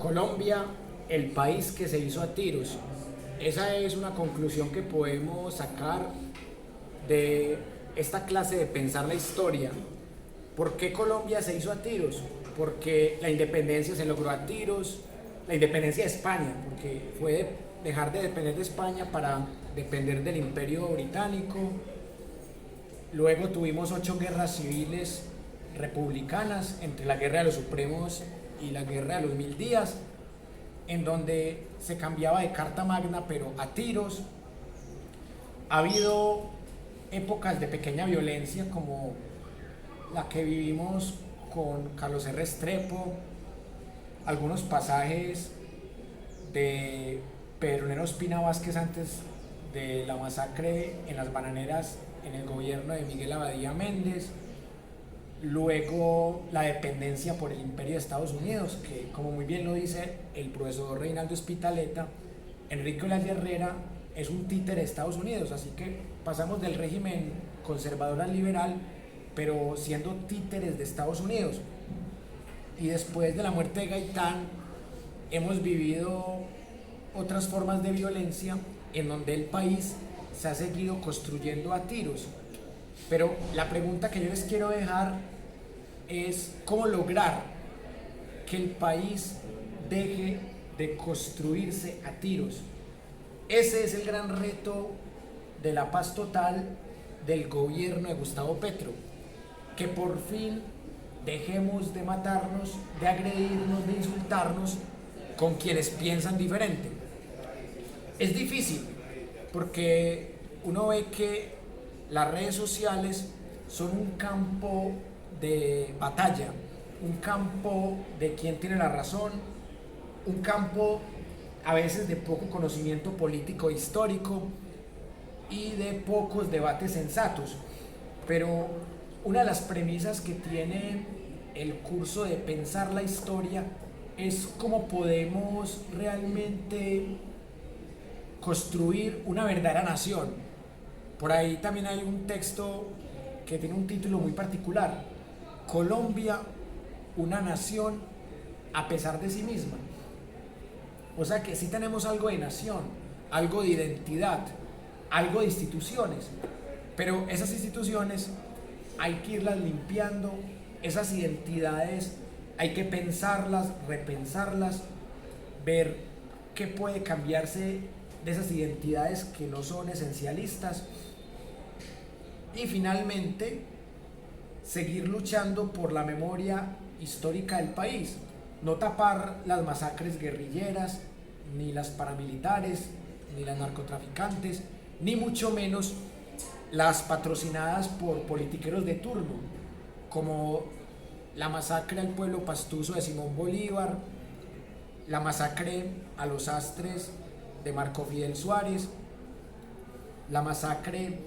Colombia, el país que se hizo a tiros. Esa es una conclusión que podemos sacar de esta clase de pensar la historia. ¿Por qué Colombia se hizo a tiros? Porque la independencia se logró a tiros, la independencia de España, porque fue dejar de depender de España para depender del Imperio Británico. Luego tuvimos 8 guerras civiles republicanas, entre la Guerra de los Supremos y la Guerra de los 1000 días, en donde se cambiaba de carta magna pero a tiros. Ha habido épocas de pequeña violencia como la que vivimos con Carlos R. Restrepo, algunos pasajes de Pedro Nero Espina Vázquez antes de la masacre en las bananeras en el gobierno de Miguel Abadía Méndez, luego la dependencia por el Imperio de Estados Unidos, que como muy bien lo dice el profesor Reinaldo Espitaleta, Enrique Olaya Herrera es un títere de Estados Unidos, así que pasamos del régimen conservador al liberal, pero siendo títeres de Estados Unidos. Y después de la muerte de Gaitán hemos vivido otras formas de violencia en donde el país se ha seguido construyendo a tiros. Pero la pregunta que yo les quiero dejar es cómo lograr que el país deje de construirse a tiros. Ese es el gran reto de la paz total del gobierno de Gustavo Petro, que por fin dejemos de matarnos, de agredirnos, de insultarnos con quienes piensan diferente. Es difícil porque uno ve que las redes sociales son un campo de batalla, un campo de quién tiene la razón, un campo a veces de poco conocimiento político e histórico y de pocos debates sensatos. Pero una de las premisas que tiene el curso de pensar la historia es cómo podemos realmente construir una verdadera nación. Por ahí también hay un texto que tiene un título muy particular: Colombia, una nación a pesar de sí misma. O sea que sí tenemos algo de nación, algo de identidad, algo de instituciones, pero esas instituciones hay que irlas limpiando, esas identidades hay que pensarlas, repensarlas, ver qué puede cambiarse de esas identidades que no son esencialistas y finalmente seguir luchando por la memoria histórica del país, no tapar las masacres guerrilleras, ni las paramilitares, ni las narcotraficantes, ni mucho menos las patrocinadas por politiqueros de turno, como la masacre al pueblo pastuso de Simón Bolívar, la masacre a los astres de Marco Fidel Suárez, la masacre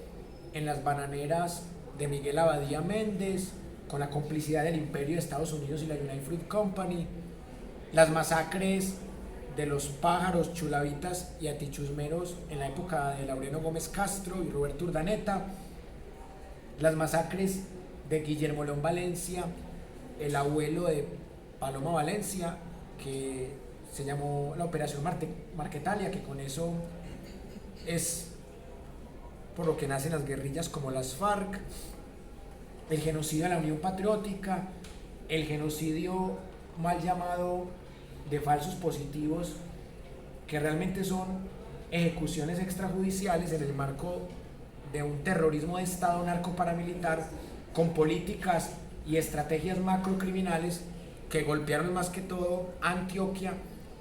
en las bananeras de Miguel Abadía Méndez, con la complicidad del Imperio de Estados Unidos y la United Fruit Company, las masacres de los pájaros, chulavitas y atichusmeros en la época de Laureano Gómez Castro y Roberto Urdaneta, las masacres de Guillermo León Valencia, el abuelo de Paloma Valencia, que se llamó la Operación Marquetalia, que con eso es por lo que nacen las guerrillas como las FARC, el genocidio de la Unión Patriótica, el genocidio mal llamado de falsos positivos, que realmente son ejecuciones extrajudiciales en el marco de un terrorismo de Estado narcoparamilitar con políticas y estrategias macrocriminales que golpearon más que todo a Antioquia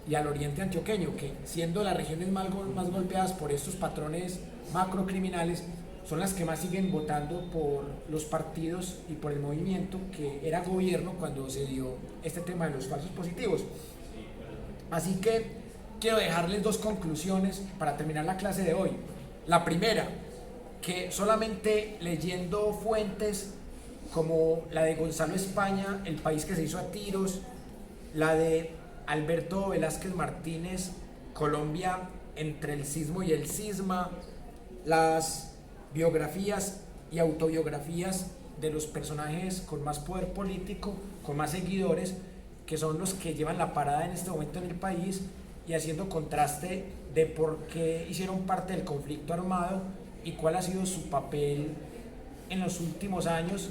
y al oriente antioqueño, que siendo las regiones más golpeadas por estos patrones macrocriminales, son las que más siguen votando por los partidos y por el movimiento que era gobierno cuando se dio este tema de los falsos positivos. Así que quiero dejarles dos conclusiones para terminar la clase de hoy. La primera, que solamente leyendo fuentes como la de Gonzalo España, El país que se hizo a tiros, la de Alberto Velázquez Martínez, Colombia entre el sismo y el cisma, las biografías y autobiografías de los personajes con más poder político, con más seguidores, que son los que llevan la parada en este momento en el país, y haciendo contraste de por qué hicieron parte del conflicto armado y cuál ha sido su papel en los últimos años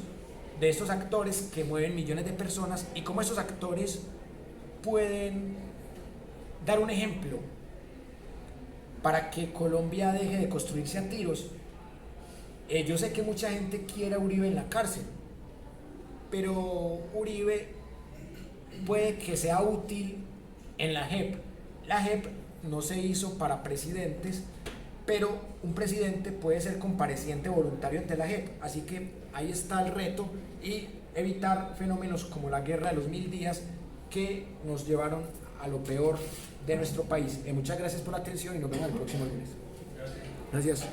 de estos actores que mueven millones de personas, y cómo esos actores pueden dar un ejemplo para que Colombia deje de construirse a tiros. Yo sé que mucha gente quiere a Uribe en la cárcel, pero Uribe puede que sea útil en la JEP. La JEP no se hizo para presidentes, pero un presidente puede ser compareciente voluntario ante la JEP, así que ahí está el reto, y evitar fenómenos como la guerra de los 1000 días que nos llevaron a lo peor de nuestro país. Muchas gracias por la atención y nos vemos el próximo lunes. Gracias.